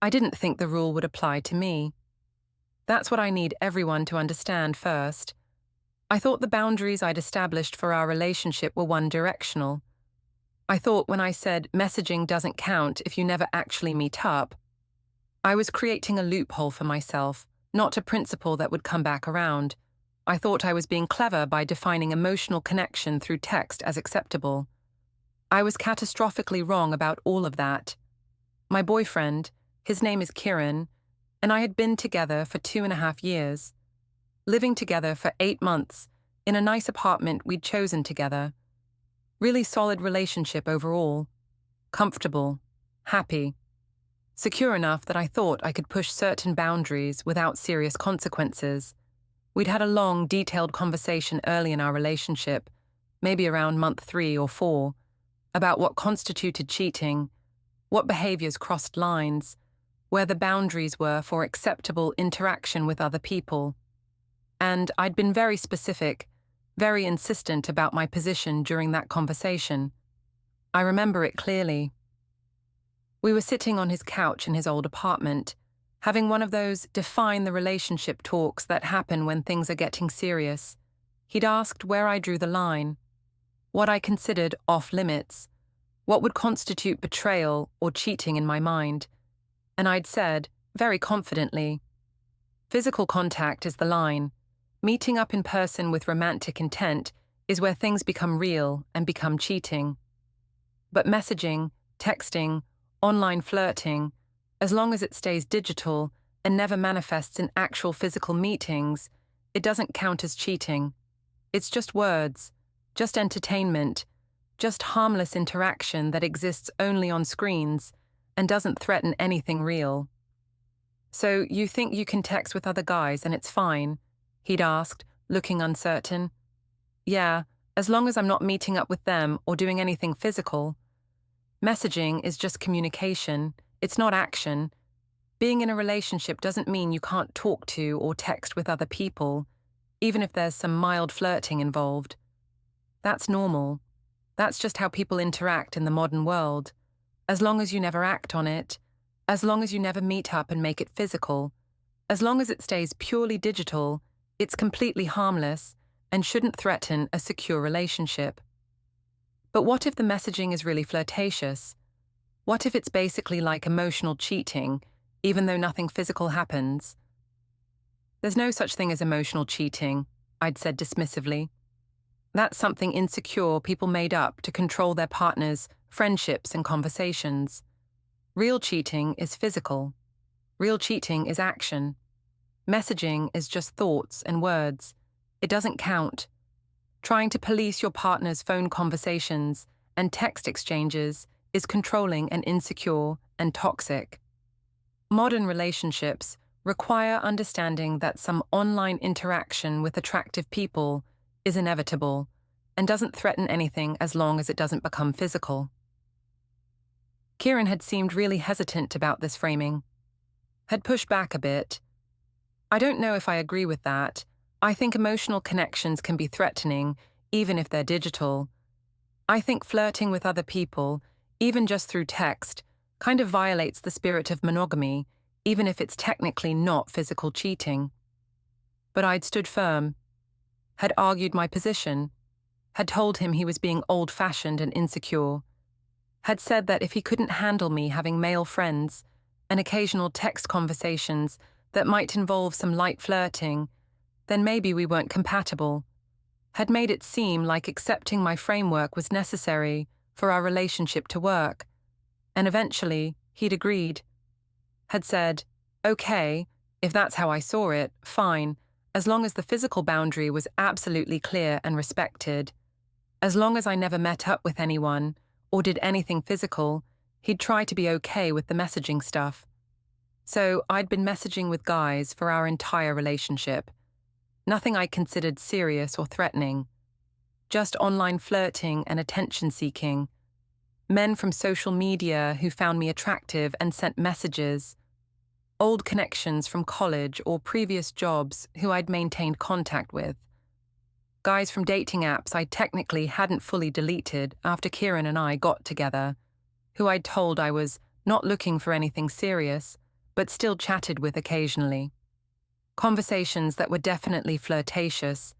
I didn't think the rule would apply to me. That's what I need everyone to understand first. I thought the boundaries I'd established for our relationship were one-directional. I thought when I said messaging doesn't count if you never actually meet up, I was creating a loophole for myself, not a principle that would come back around. I thought I was being clever by defining emotional connection through text as acceptable. I was catastrophically wrong about all of that. My boyfriend, his name is Kieran, and I had been together for 2.5 years, living together for 8 months in a nice apartment we'd chosen together. Really solid relationship overall. Comfortable. Happy. Secure enough that I thought I could push certain boundaries without serious consequences. We'd had a long, detailed conversation early in our relationship, maybe around month 3 or 4, about what constituted cheating, what behaviors crossed lines, where the boundaries were for acceptable interaction with other people. And I'd been very specific, very insistent about my position during that conversation. I remember it clearly. We were sitting on his couch in his old apartment, having one of those define the relationship talks that happen when things are getting serious. He'd asked where I drew the line, what I considered off limits, what would constitute betrayal or cheating in my mind. And I'd said, very confidently, physical contact is the line. Meeting up in person with romantic intent is where things become real and become cheating. But messaging, texting, online flirting, as long as it stays digital and never manifests in actual physical meetings, it doesn't count as cheating. It's just words, just entertainment, just harmless interaction that exists only on screens and doesn't threaten anything real. So you think you can text with other guys and it's fine? He'd asked, looking uncertain. Yeah, as long as I'm not meeting up with them or doing anything physical. Messaging is just communication, it's not action. Being in a relationship doesn't mean you can't talk to or text with other people, even if there's some mild flirting involved. That's normal. That's just how people interact in the modern world. As long as you never act on it, as long as you never meet up and make it physical, as long as it stays purely digital, it's completely harmless and shouldn't threaten a secure relationship. But what if the messaging is really flirtatious? What if it's basically like emotional cheating, even though nothing physical happens? There's no such thing as emotional cheating, I'd said dismissively. That's something insecure people made up to control their partners' friendships and conversations. Real cheating is physical. Real cheating is action. Messaging is just thoughts and words. It doesn't count. Trying to police your partner's phone conversations and text exchanges is controlling and insecure and toxic. Modern relationships require understanding that some online interaction with attractive people is inevitable and doesn't threaten anything as long as it doesn't become physical. Kieran had seemed really hesitant about this framing. Had pushed back a bit. I don't know if I agree with that. I think emotional connections can be threatening, even if they're digital. I think flirting with other people, even just through text, kind of violates the spirit of monogamy, even if it's technically not physical cheating. But I'd stood firm, had argued my position, had told him he was being old-fashioned and insecure, had said that if he couldn't handle me having male friends and occasional text conversations that might involve some light flirting, then maybe we weren't compatible, had made it seem like accepting my framework was necessary for our relationship to work, and eventually he'd agreed. Had said, okay, if that's how I saw it, fine, as long as the physical boundary was absolutely clear and respected. As long as I never met up with anyone or did anything physical, he'd try to be okay with the messaging stuff. So I'd been messaging with guys for our entire relationship. Nothing I considered serious or threatening. Just online flirting and attention-seeking. Men from social media who found me attractive and sent messages. Old connections from college or previous jobs who I'd maintained contact with. Guys from dating apps I technically hadn't fully deleted after Kieran and I got together, who I'd told I was not looking for anything serious, but still chatted with occasionally. Conversations that were definitely flirtatious,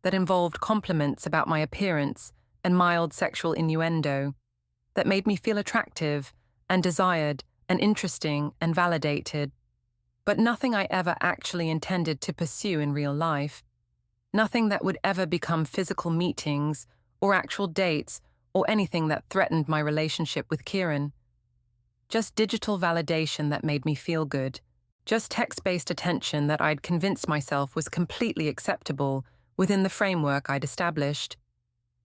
that involved compliments about my appearance and mild sexual innuendo, that made me feel attractive and desired and interesting and validated. But nothing I ever actually intended to pursue in real life. Nothing that would ever become physical meetings or actual dates or anything that threatened my relationship with Kieran. Just digital validation that made me feel good. Just text-based attention that I'd convinced myself was completely acceptable within the framework I'd established.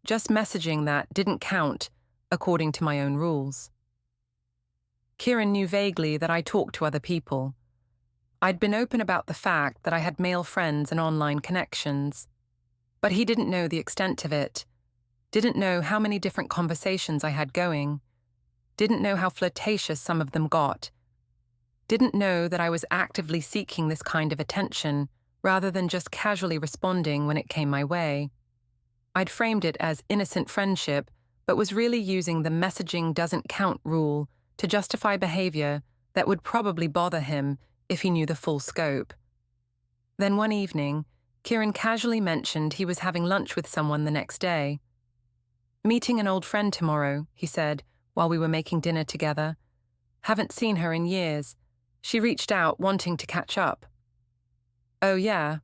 Just messaging that didn't count according to my own rules. Kieran knew vaguely that I talked to other people. I'd been open about the fact that I had male friends and online connections. But he didn't know the extent of it, didn't know how many different conversations I had going, didn't know how flirtatious some of them got, didn't know that I was actively seeking this kind of attention rather than just casually responding when it came my way. I'd framed it as innocent friendship, but was really using the messaging doesn't count rule to justify behavior that would probably bother him if he knew the full scope. Then one evening, Kieran casually mentioned he was having lunch with someone the next day. "Meeting an old friend tomorrow," he said, while we were making dinner together. "Haven't seen her in years. She reached out wanting to catch up." "Oh yeah?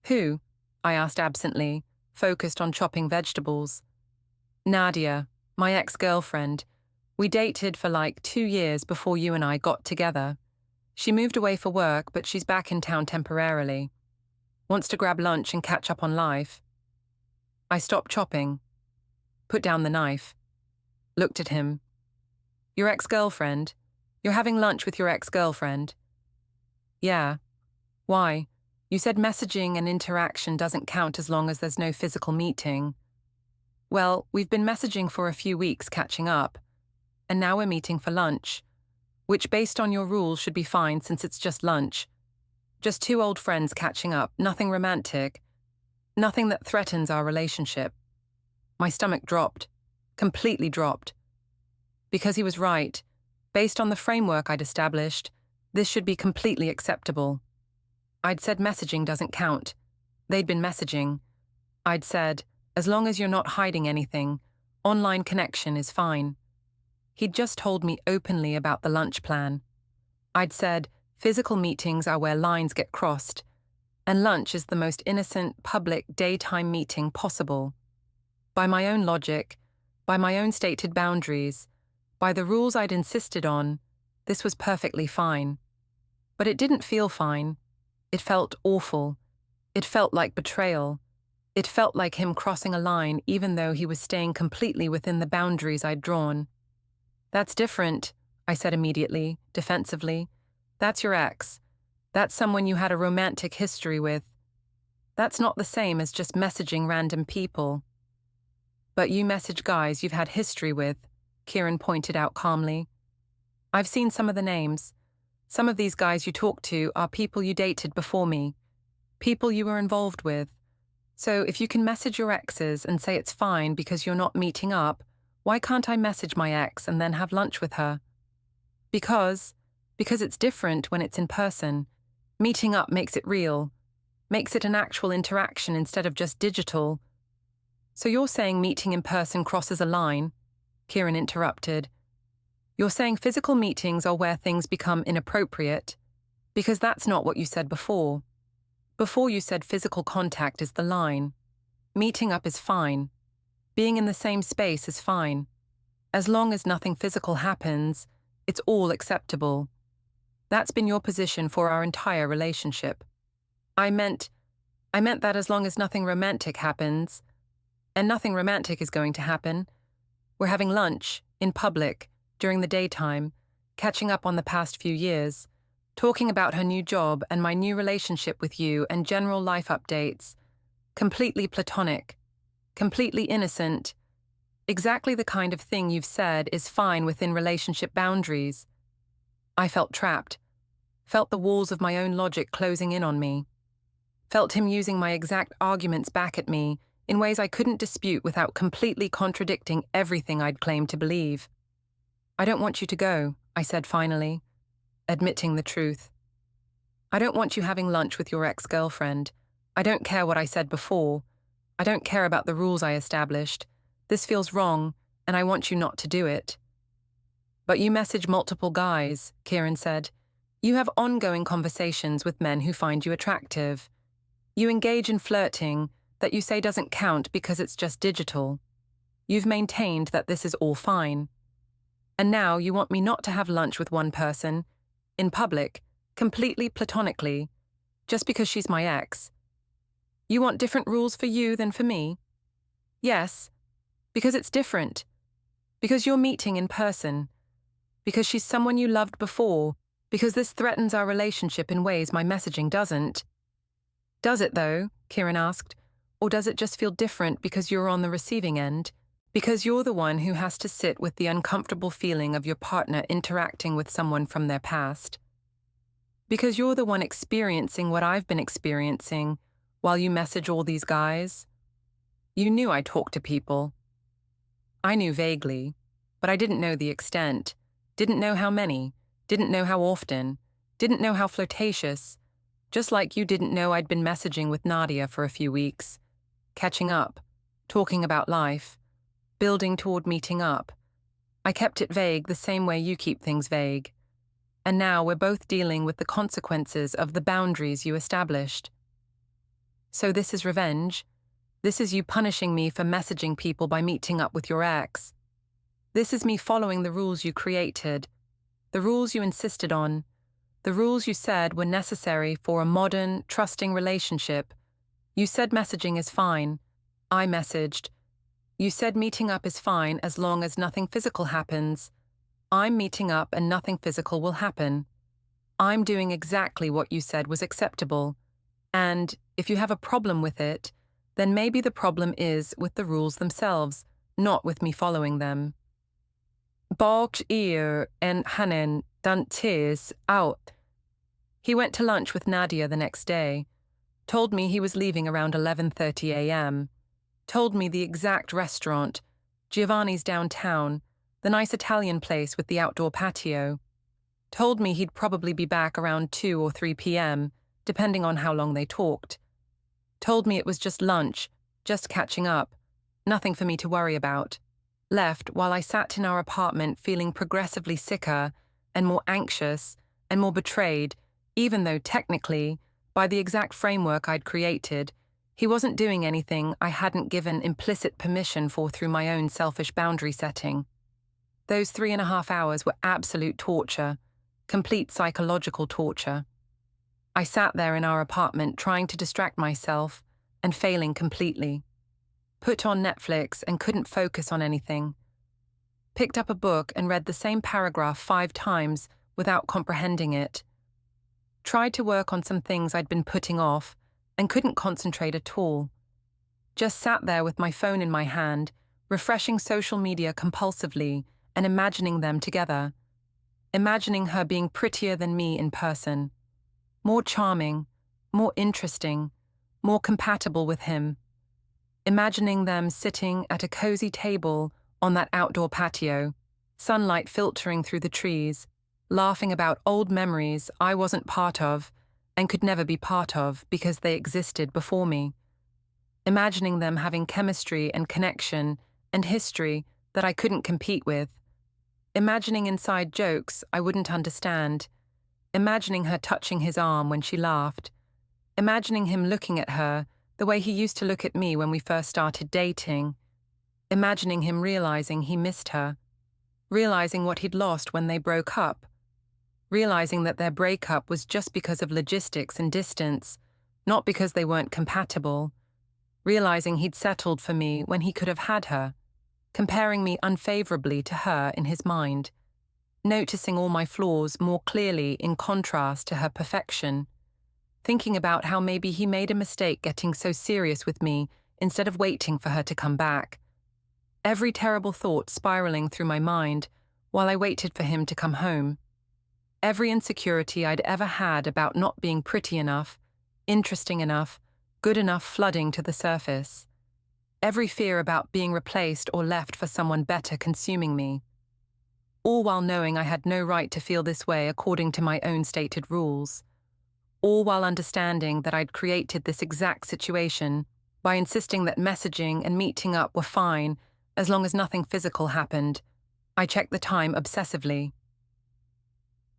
Who?" I asked absently, focused on chopping vegetables. "Nadia, my ex-girlfriend. We dated for like 2 years before you and I got together. She moved away for work, but she's back in town temporarily. Wants to grab lunch and catch up on life." I stopped chopping, put down the knife, looked at him. "Your ex-girlfriend? You're having lunch with your ex-girlfriend?" "Yeah. Why? You said messaging and interaction doesn't count as long as there's no physical meeting." "Well, we've been messaging for a few weeks catching up, and now we're meeting for lunch, which based on your rules should be fine since it's just lunch. Just 2 old friends catching up, nothing romantic, nothing that threatens our relationship." My stomach dropped, completely dropped. Because he was right. Based on the framework I'd established, this should be completely acceptable. I'd said messaging doesn't count. They'd been messaging. I'd said, as long as you're not hiding anything, online connection is fine. He'd just told me openly about the lunch plan. I'd said, physical meetings are where lines get crossed, and lunch is the most innocent, public, daytime meeting possible. By my own logic, by my own stated boundaries, by the rules I'd insisted on, this was perfectly fine. But it didn't feel fine. It felt awful. It felt like betrayal. It felt like him crossing a line even though he was staying completely within the boundaries I'd drawn. "That's different," I said immediately, defensively. "That's your ex. That's someone you had a romantic history with. That's not the same as just messaging random people." "But you message guys you've had history with," Kieran pointed out calmly. "I've seen some of the names. Some of these guys you talk to are people you dated before me, people you were involved with. So if you can message your exes and say it's fine because you're not meeting up, why can't I message my ex and then have lunch with her?" Because it's different when it's in person. Meeting up makes it real, makes it an actual interaction instead of just digital." "So you're saying meeting in person crosses a line?" Kieran interrupted. "You're saying physical meetings are where things become inappropriate? Because that's not what you said before. Before you said physical contact is the line. Meeting up is fine. Being in the same space is fine. As long as nothing physical happens, it's all acceptable. That's been your position for our entire relationship." I meant that as long as nothing romantic happens, and nothing romantic is going to happen. We're having lunch, in public, during the daytime, catching up on the past few years, talking about her new job and my new relationship with you and general life updates. Completely platonic, completely innocent. Exactly the kind of thing you've said is fine within relationship boundaries. I felt trapped, felt the walls of my own logic closing in on me, felt him using my exact arguments back at me in ways I couldn't dispute without completely contradicting everything I'd claimed to believe. "I don't want you to go," I said finally. admitting the truth. I don't want you having lunch with your ex-girlfriend. I don't care what I said before. I don't care about the rules I established. This feels wrong, and I want you not to do it. But you message multiple guys, Kieran said. You have ongoing conversations with men who find you attractive. You engage in flirting that you say doesn't count because it's just digital. You've maintained that this is all fine. And now you want me not to have lunch with one person, in public, completely platonically, just because she's my ex. You want different rules for you than for me? Yes, because it's different. Because you're meeting in person. Because she's someone you loved before. Because this threatens our relationship in ways my messaging doesn't. Does it, though? Kieran asked. Or does it just feel different because you're on the receiving end? Because you're the one who has to sit with the uncomfortable feeling of your partner interacting with someone from their past? Because you're the one experiencing what I've been experiencing while you message all these guys? You knew I talked to people. I knew vaguely, but I didn't know the extent, didn't know how many, didn't know how often, didn't know how flirtatious, just like you didn't know I'd been messaging with Nadia for a few weeks, catching up, talking about life, building toward meeting up. I kept it vague the same way you keep things vague. And now we're both dealing with the consequences of the boundaries you established. So this is revenge. This is you punishing me for messaging people by meeting up with your ex. This is me following the rules you created, the rules you insisted on, the rules you said were necessary for a modern, trusting relationship. You said messaging is fine. I messaged. You said meeting up is fine as long as nothing physical happens. I'm meeting up and nothing physical will happen. I'm doing exactly what you said was acceptable. And if you have a problem with it, then maybe the problem is with the rules themselves, not with me following them. Balked ear and Hanen done tears out. He went to lunch with Nadia the next day, told me he was leaving around 11:30 a.m., told me the exact restaurant, Giovanni's downtown, the nice Italian place with the outdoor patio, told me he'd probably be back around 2 or 3 p.m., depending on how long they talked. Told me it was just lunch, just catching up, nothing for me to worry about. Left while I sat in our apartment feeling progressively sicker and more anxious and more betrayed, even though technically, by the exact framework I'd created, he wasn't doing anything I hadn't given implicit permission for through my own selfish boundary setting. Those 3.5 hours were absolute torture, complete psychological torture. I sat there in our apartment trying to distract myself and failing completely. Put on Netflix and couldn't focus on anything. Picked up a book and read the same paragraph 5 times without comprehending it. Tried to work on some things I'd been putting off and couldn't concentrate at all. Just sat there with my phone in my hand, refreshing social media compulsively and imagining them together. Imagining her being prettier than me in person. More charming, more interesting, more compatible with him. Imagining them sitting at a cozy table on that outdoor patio, sunlight filtering through the trees, laughing about old memories I wasn't part of and could never be part of because they existed before me. Imagining them having chemistry and connection and history that I couldn't compete with. Imagining inside jokes I wouldn't understand. Imagining her touching his arm when she laughed. Imagining him looking at her the way he used to look at me when we first started dating. Imagining him realizing he missed her. Realizing what he'd lost when they broke up. Realizing that their breakup was just because of logistics and distance, not because they weren't compatible. Realizing he'd settled for me when he could have had her. Comparing me unfavorably to her in his mind. Noticing all my flaws more clearly in contrast to her perfection. Thinking about how maybe he made a mistake getting so serious with me instead of waiting for her to come back. Every terrible thought spiraling through my mind while I waited for him to come home. Every insecurity I'd ever had about not being pretty enough, interesting enough, good enough flooding to the surface. Every fear about being replaced or left for someone better consuming me. all while knowing I had no right to feel this way according to my own stated rules. All while understanding that I'd created this exact situation by insisting that messaging and meeting up were fine as long as nothing physical happened. I checked the time obsessively.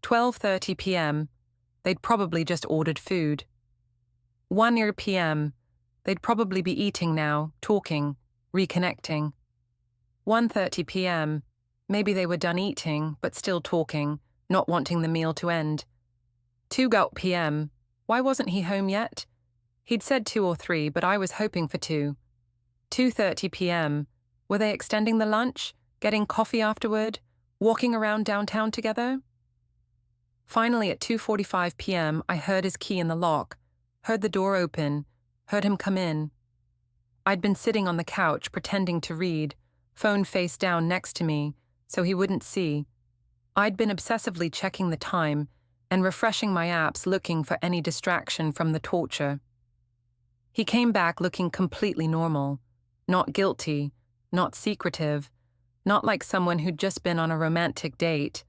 12:30 p.m. They'd probably just ordered food. 1 p.m. They'd probably be eating now, talking, reconnecting. 1:30 p.m. Maybe they were done eating, but still talking, not wanting the meal to end. 2 p.m. Why wasn't he home yet? He'd said 2 or 3, but I was hoping for 2. 2:30 p.m. Were they extending the lunch, getting coffee afterward, walking around downtown together? Finally, at 2:45 p.m., I heard his key in the lock, heard the door open, heard him come in. I'd been sitting on the couch pretending to read, phone face down next to me, so he wouldn't see. I'd been obsessively checking the time and refreshing my apps looking for any distraction from the torture. He came back looking completely normal, not guilty, not secretive, not like someone who'd just been on a romantic date,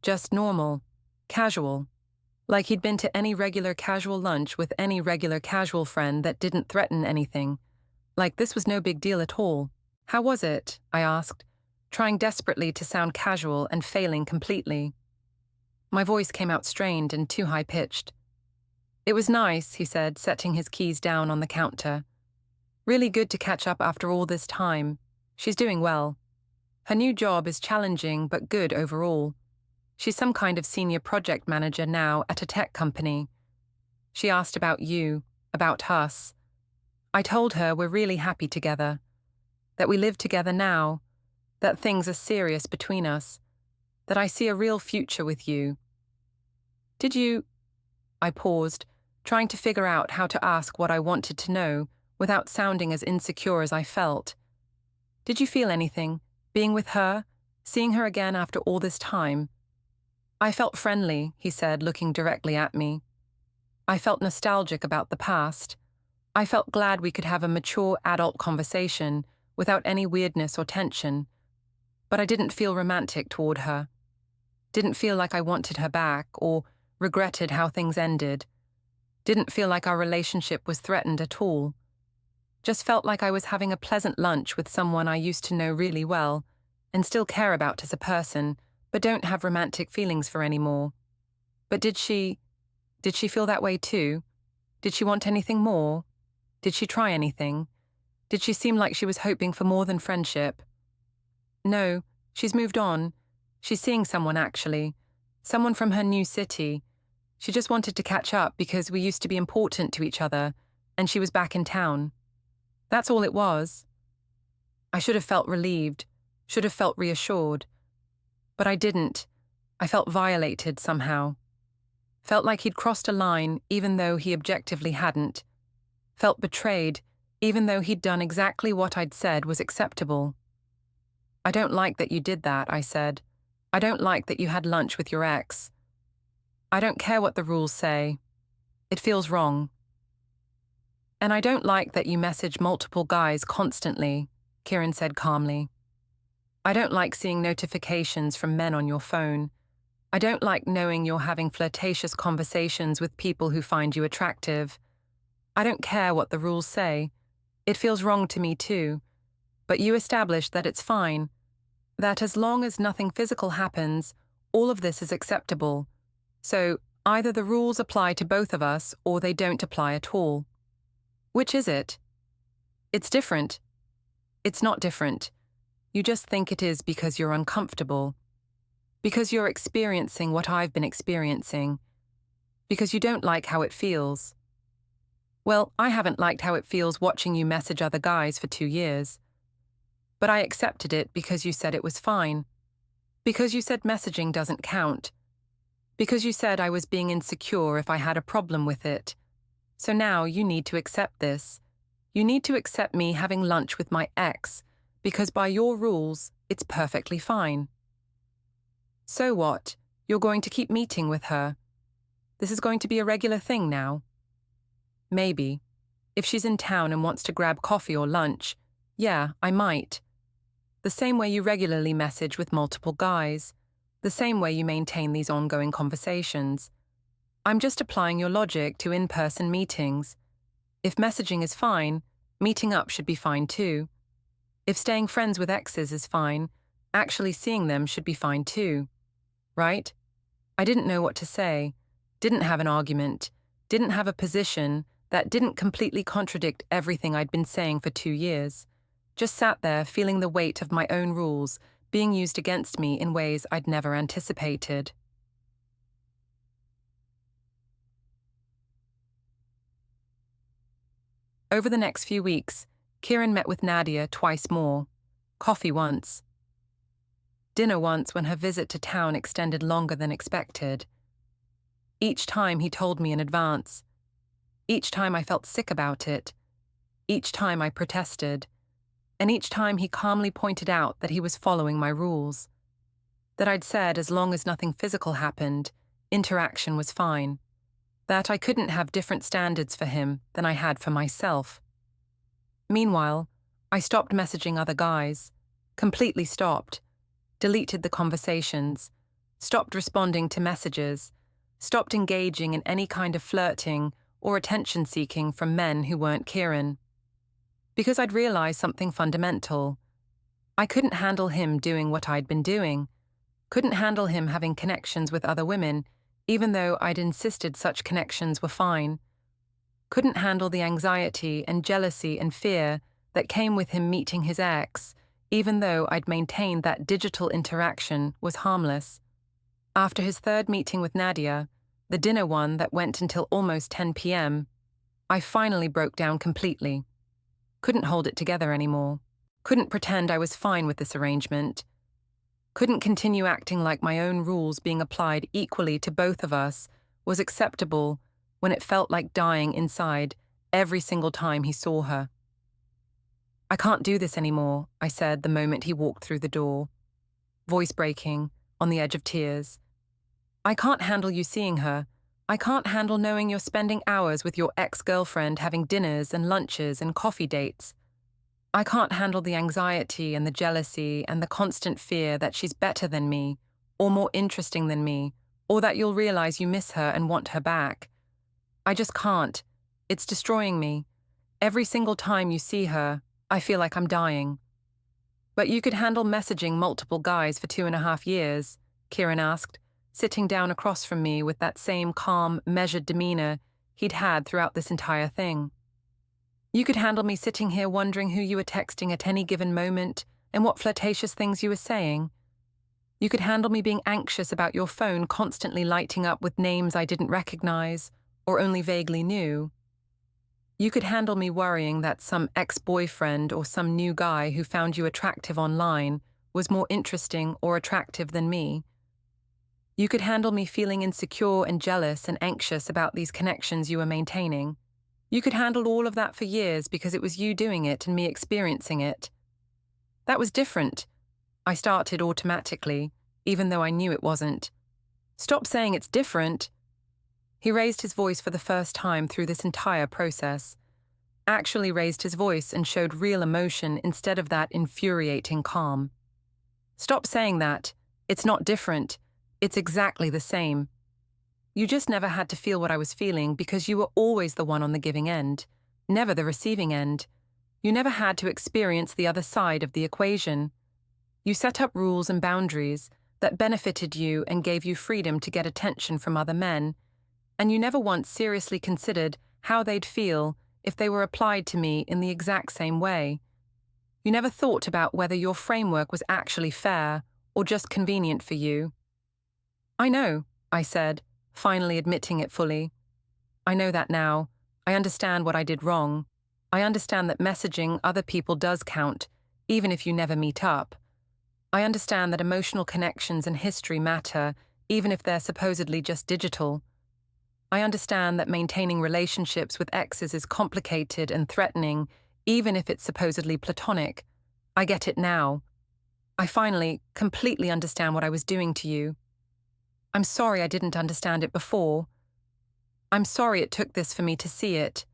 just normal, casual, like he'd been to any regular casual lunch with any regular casual friend that didn't threaten anything, like this was no big deal at all. How was it? I asked, trying desperately to sound casual and failing completely. My voice came out strained and too high-pitched. It was nice, he said, setting his keys down on the counter. Really good to catch up after all this time. She's doing well. Her new job is challenging but good overall. She's some kind of senior project manager now at a tech company. She asked about you, about us. I told her we're really happy together, that we live together now, that things are serious between us, that I see a real future with you. Did you... I paused, trying to figure out how to ask what I wanted to know without sounding as insecure as I felt. Did you feel anything, being with her, seeing her again after all this time? I felt friendly, he said, looking directly at me. I felt nostalgic about the past. I felt glad we could have a mature adult conversation without any weirdness or tension. But I didn't feel romantic toward her. Didn't feel like I wanted her back or regretted how things ended. Didn't feel like our relationship was threatened at all. Just felt like I was having a pleasant lunch with someone I used to know really well and still care about as a person, but don't have romantic feelings for anymore. But did she feel that way too? Did she want anything more? Did she try anything? Did she seem like she was hoping for more than friendship? No, she's moved on. She's seeing someone actually. Someone from her new city. She just wanted to catch up because we used to be important to each other, and she was back in town. That's all it was. I should have felt relieved, should have felt reassured. But I didn't. I felt violated somehow. Felt like he'd crossed a line even though he objectively hadn't. Felt betrayed even though he'd done exactly what I'd said was acceptable. I don't like that you did that, I said. I don't like that you had lunch with your ex. I don't care what the rules say. It feels wrong. And I don't like that you message multiple guys constantly, Kieran said calmly. I don't like seeing notifications from men on your phone. I don't like knowing you're having flirtatious conversations with people who find you attractive. I don't care what the rules say. It feels wrong to me too. But you established that it's fine, that as long as nothing physical happens, all of this is acceptable. So either the rules apply to both of us or they don't apply at all. Which is it? It's different. It's not different. You just think it is because you're uncomfortable. Because you're experiencing what I've been experiencing. Because you don't like how it feels. Well, I haven't liked how it feels watching you message other guys for 2 years. But I accepted it because you said it was fine. Because you said messaging doesn't count. Because you said I was being insecure if I had a problem with it. So now you need to accept this. You need to accept me having lunch with my ex, because by your rules, it's perfectly fine. So what? You're going to keep meeting with her. This is going to be a regular thing now. Maybe. If she's in town and wants to grab coffee or lunch, yeah, I might. The same way you regularly message with multiple guys. the same way you maintain these ongoing conversations. I'm just applying your logic to in-person meetings. If messaging is fine, meeting up should be fine too. If staying friends with exes is fine, actually seeing them should be fine too. Right? I didn't know what to say, didn't have an argument, didn't have a position that didn't completely contradict everything I'd been saying for 2 years. Just sat there feeling the weight of my own rules being used against me in ways I'd never anticipated. Over the next few weeks, Kieran met with Nadia twice more. Coffee once. Dinner once when her visit to town extended longer than expected. Each time he told me in advance. Each time I felt sick about it. Each time I protested. And each time he calmly pointed out that he was following my rules. That I'd said as long as nothing physical happened, interaction was fine. That I couldn't have different standards for him than I had for myself. Meanwhile, I stopped messaging other guys. Completely stopped. Deleted the conversations. Stopped responding to messages. Stopped engaging in any kind of flirting or attention-seeking from men who weren't Kieran. Because I'd realized something fundamental. I couldn't handle him doing what I'd been doing. Couldn't handle him having connections with other women, even though I'd insisted such connections were fine. Couldn't handle the anxiety and jealousy and fear that came with him meeting his ex, even though I'd maintained that digital interaction was harmless. After his third meeting with Nadia, the dinner one that went until almost 10 p.m., I finally broke down completely. Couldn't hold it together anymore. Couldn't pretend I was fine with this arrangement. Couldn't continue acting like my own rules being applied equally to both of us was acceptable when it felt like dying inside every single time he saw her. I can't do this anymore, I said the moment he walked through the door. Voice breaking, on the edge of tears. I can't handle you seeing her. I can't handle knowing you're spending hours with your ex-girlfriend having dinners and lunches and coffee dates. I can't handle the anxiety and the jealousy and the constant fear that she's better than me, or more interesting than me, or that you'll realize you miss her and want her back. I just can't. It's destroying me. Every single time you see her, I feel like I'm dying. But you could handle messaging multiple guys for 2.5 years, Kieran asked, sitting down across from me with that same calm, measured demeanor he'd had throughout this entire thing. You could handle me sitting here wondering who you were texting at any given moment and what flirtatious things you were saying. You could handle me being anxious about your phone constantly lighting up with names I didn't recognize or only vaguely knew. You could handle me worrying that some ex-boyfriend or some new guy who found you attractive online was more interesting or attractive than me. You could handle me feeling insecure and jealous and anxious about these connections you were maintaining. You could handle all of that for years because it was you doing it and me experiencing it. That was different. I started automatically, even though I knew it wasn't. Stop saying it's different. He raised his voice for the first time through this entire process. Actually raised his voice and showed real emotion instead of that infuriating calm. Stop saying that. It's not different. It's exactly the same. You just never had to feel what I was feeling because you were always the one on the giving end, never the receiving end. You never had to experience the other side of the equation. You set up rules and boundaries that benefited you and gave you freedom to get attention from other men, and you never once seriously considered how they'd feel if they were applied to me in the exact same way. You never thought about whether your framework was actually fair or just convenient for you. I know, I said, finally admitting it fully. I know that now. I understand what I did wrong. I understand that messaging other people does count, even if you never meet up. I understand that emotional connections and history matter, even if they're supposedly just digital. I understand that maintaining relationships with exes is complicated and threatening, even if it's supposedly platonic. I get it now. I finally, completely understand what I was doing to you. I'm sorry I didn't understand it before. I'm sorry it took this for me to see it.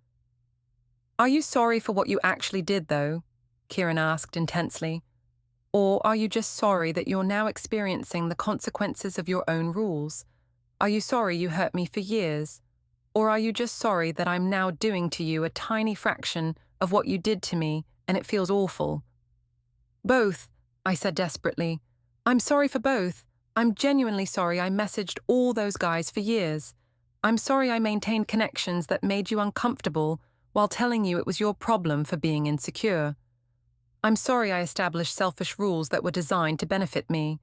Are you sorry for what you actually did, though? Kieran asked intensely. Or are you just sorry that you're now experiencing the consequences of your own rules? Are you sorry you hurt me for years? Or are you just sorry that I'm now doing to you a tiny fraction of what you did to me and it feels awful? Both, I said desperately. I'm sorry for both. I'm genuinely sorry I messaged all those guys for years. I'm sorry I maintained connections that made you uncomfortable while telling you it was your problem for being insecure. I'm sorry I established selfish rules that were designed to benefit me.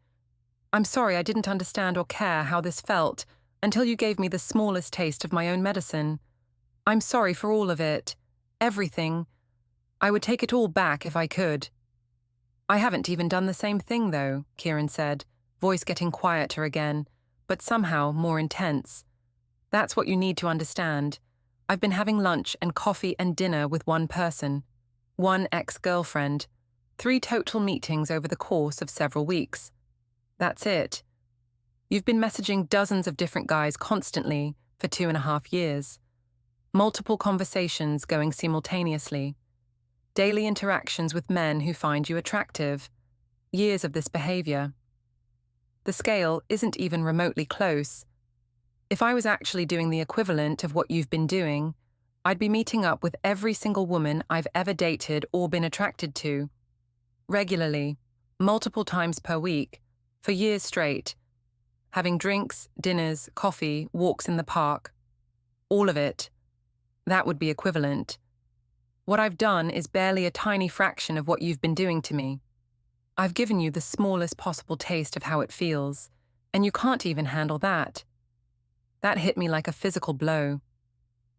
I'm sorry I didn't understand or care how this felt until you gave me the smallest taste of my own medicine. I'm sorry for all of it. Everything. I would take it all back if I could. I haven't even done the same thing, though, Kieran said, voice getting quieter again, but somehow more intense. That's what you need to understand. I've been having lunch and coffee and dinner with one person, one ex-girlfriend, 3 total meetings over the course of several weeks. That's it. You've been messaging dozens of different guys constantly for 2.5 years. Multiple conversations going simultaneously. Daily interactions with men who find you attractive. Years of this behavior. The scale isn't even remotely close. If I was actually doing the equivalent of what you've been doing, I'd be meeting up with every single woman I've ever dated or been attracted to. Regularly, multiple times per week, for years straight. Having drinks, dinners, coffee, walks in the park. All of it. That would be equivalent. What I've done is barely a tiny fraction of what you've been doing to me. I've given you the smallest possible taste of how it feels, and you can't even handle that. That hit me like a physical blow.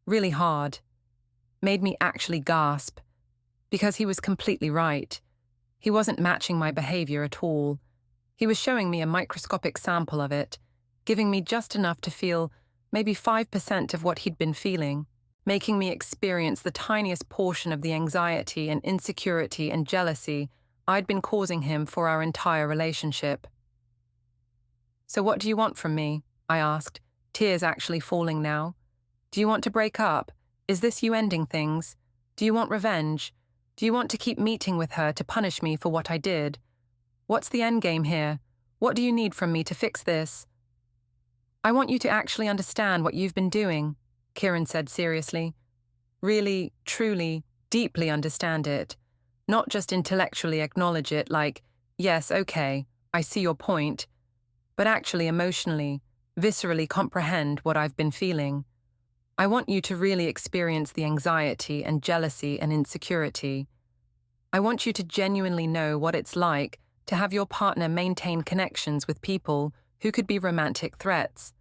Really hard. Made me actually gasp. Because he was completely right. He wasn't matching my behavior at all. He was showing me a microscopic sample of it, giving me just enough to feel maybe 5% of what he'd been feeling, making me experience the tiniest portion of the anxiety and insecurity and jealousy I'd been causing him for our entire relationship. So what do you want from me? I asked, tears actually falling now. Do you want to break up? Is this you ending things? Do you want revenge? Do you want to keep meeting with her to punish me for what I did? What's the end game here? What do you need from me to fix this? I want you to actually understand what you've been doing, Kieran said seriously. Really, truly, deeply understand it. Not just intellectually acknowledge it like, yes, okay, I see your point, but actually emotionally, viscerally comprehend what I've been feeling. I want you to really experience the anxiety and jealousy and insecurity. I want you to genuinely know what it's like to have your partner maintain connections with people who could be romantic threats.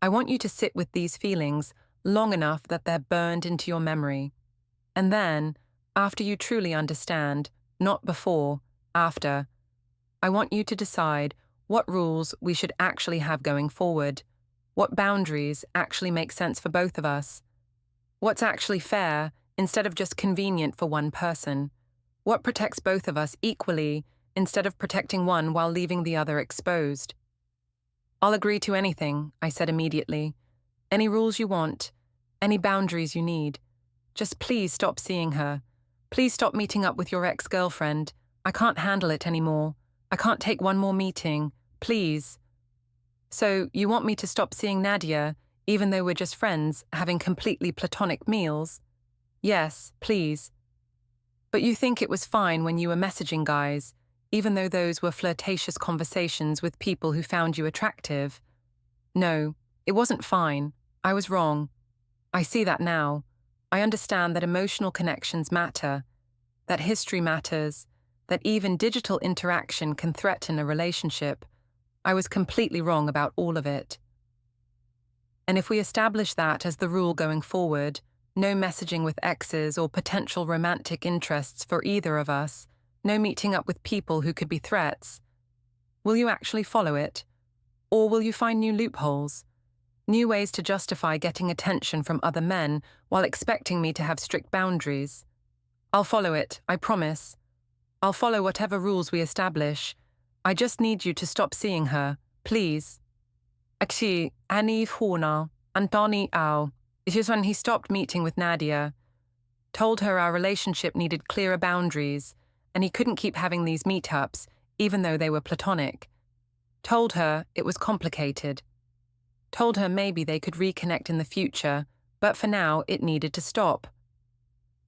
I want you to sit with these feelings long enough that they're burned into your memory. And then, after you truly understand, not before, after, I want you to decide what rules we should actually have going forward, what boundaries actually make sense for both of us, what's actually fair instead of just convenient for one person, what protects both of us equally instead of protecting one while leaving the other exposed. I'll agree to anything, I said immediately. Any rules you want, any boundaries you need. Just please stop seeing her. Please stop meeting up with your ex-girlfriend. I can't handle it anymore. I can't take one more meeting. Please. So, you want me to stop seeing Nadia, even though we're just friends, having completely platonic meals? Yes, please. But you think it was fine when you were messaging guys, even though those were flirtatious conversations with people who found you attractive? No, it wasn't fine. I was wrong. I see that now. I understand that emotional connections matter, that history matters, that even digital interaction can threaten a relationship. I was completely wrong about all of it. And if we establish that as the rule going forward, no messaging with exes or potential romantic interests for either of us, no meeting up with people who could be threats, will you actually follow it? Or will you find new loopholes? New ways to justify getting attention from other men while expecting me to have strict boundaries? I'll follow it, I promise. I'll follow whatever rules we establish. I just need you to stop seeing her, please. Actually, Annie Horna, Antoni Au. It is when he stopped meeting with Nadia, told her our relationship needed clearer boundaries, and he couldn't keep having these meetups, even though they were platonic. Told her it was complicated. Told her maybe they could reconnect in the future, but for now it needed to stop.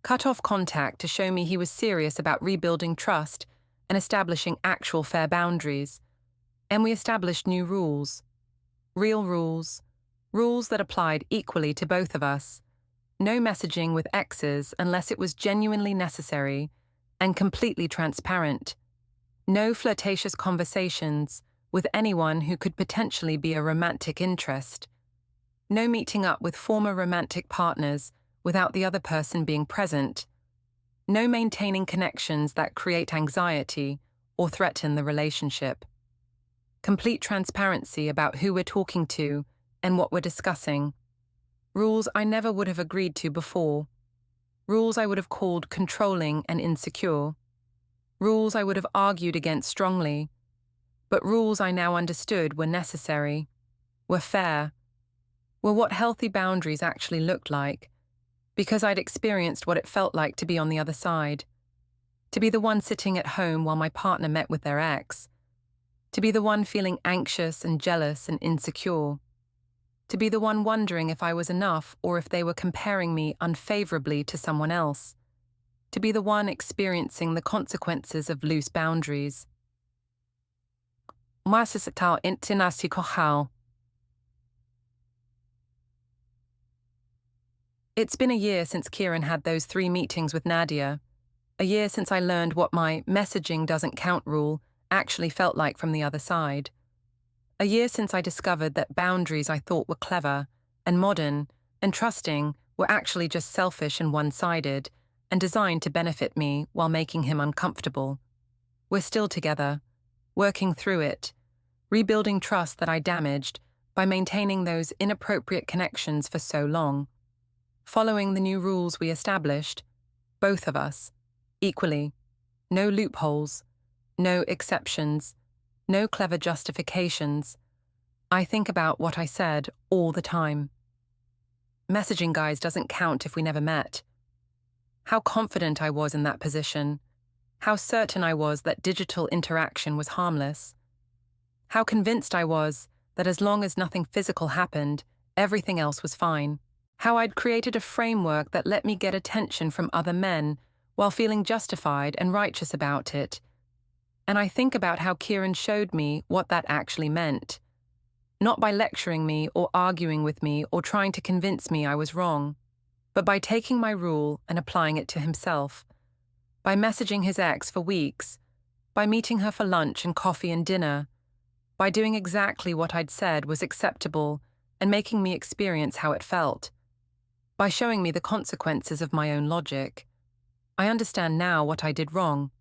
Cut off contact to show me he was serious about rebuilding trust and establishing actual fair boundaries. And we established new rules. Real rules. Rules that applied equally to both of us. No messaging with exes unless it was genuinely necessary and completely transparent. No flirtatious conversations with anyone who could potentially be a romantic interest. No meeting up with former romantic partners without the other person being present. No maintaining connections that create anxiety or threaten the relationship. Complete transparency about who we're talking to and what we're discussing. Rules I never would have agreed to before. Rules I would have called controlling and insecure. Rules I would have argued against strongly. But rules I now understood were necessary, were fair, were what healthy boundaries actually looked like, because I'd experienced what it felt like to be on the other side. To be the one sitting at home while my partner met with their ex. To be the one feeling anxious and jealous and insecure. To be the one wondering if I was enough or if they were comparing me unfavorably to someone else. To be the one experiencing the consequences of loose boundaries. It's been a year since Kieran had those 3 meetings with Nadia. A year since I learned what my messaging doesn't count rule actually felt like from the other side. A year since I discovered that boundaries I thought were clever and modern and trusting were actually just selfish and one-sided and designed to benefit me while making him uncomfortable. We're still together, working through it, rebuilding trust that I damaged by maintaining those inappropriate connections for so long. Following the new rules we established, both of us, equally. No loopholes, no exceptions, no clever justifications. I think about what I said all the time. Messaging guys doesn't count if we never met. How confident I was in that position. How certain I was that digital interaction was harmless. How convinced I was that as long as nothing physical happened, everything else was fine. How I'd created a framework that let me get attention from other men while feeling justified and righteous about it. And I think about how Kieran showed me what that actually meant. Not by lecturing me or arguing with me or trying to convince me I was wrong, but by taking my rule and applying it to himself. By messaging his ex for weeks, by meeting her for lunch and coffee and dinner, by doing exactly what I'd said was acceptable and making me experience how it felt, by showing me the consequences of my own logic. I understand now what I did wrong.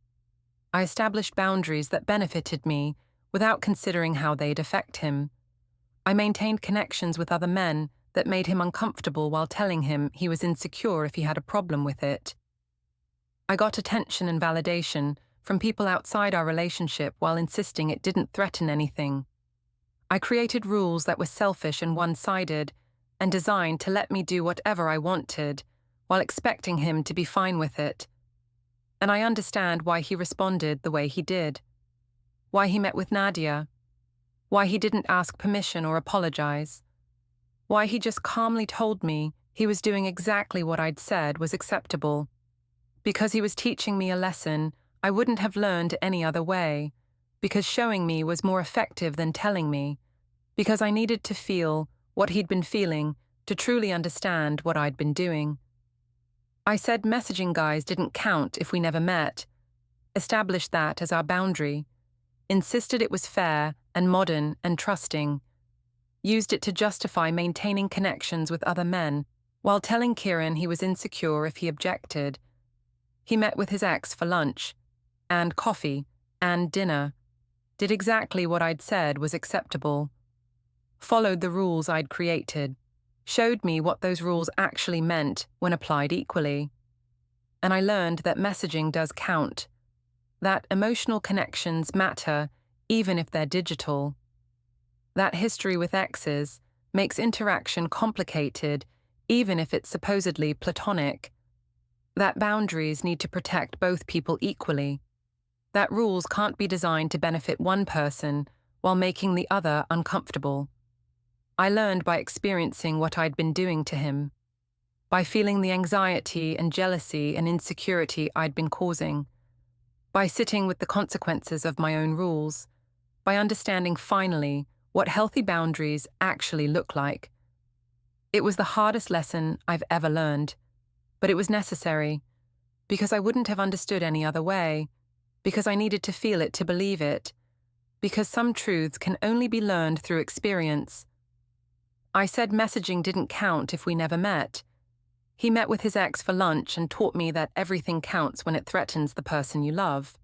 I established boundaries that benefited me without considering how they'd affect him. I maintained connections with other men that made him uncomfortable while telling him he was insecure if he had a problem with it. I got attention and validation from people outside our relationship while insisting it didn't threaten anything. I created rules that were selfish and one-sided and designed to let me do whatever I wanted while expecting him to be fine with it. And I understand why he responded the way he did. Why he met with Nadia. Why he didn't ask permission or apologize. Why he just calmly told me he was doing exactly what I'd said was acceptable. Because he was teaching me a lesson I wouldn't have learned any other way. Because showing me was more effective than telling me. Because I needed to feel what he'd been feeling to truly understand what I'd been doing. I said messaging guys didn't count if we never met, established that as our boundary, insisted it was fair and modern and trusting, used it to justify maintaining connections with other men while telling Kieran he was insecure if he objected. He met with his ex for lunch, and coffee, and dinner, did exactly what I'd said was acceptable, followed the rules I'd created, showed me what those rules actually meant when applied equally. And I learned that messaging does count, that emotional connections matter even if they're digital, that history with exes makes interaction complicated even if it's supposedly platonic, that boundaries need to protect both people equally. that rules can't be designed to benefit one person while making the other uncomfortable. I learned by experiencing what I'd been doing to him, by feeling the anxiety and jealousy and insecurity I'd been causing, by sitting with the consequences of my own rules, by understanding finally what healthy boundaries actually look like. It was the hardest lesson I've ever learned, but it was necessary, because I wouldn't have understood any other way, because I needed to feel it to believe it, because some truths can only be learned through experience. I said messaging didn't count if we never met. He met with his ex for lunch and taught me that everything counts when it threatens the person you love.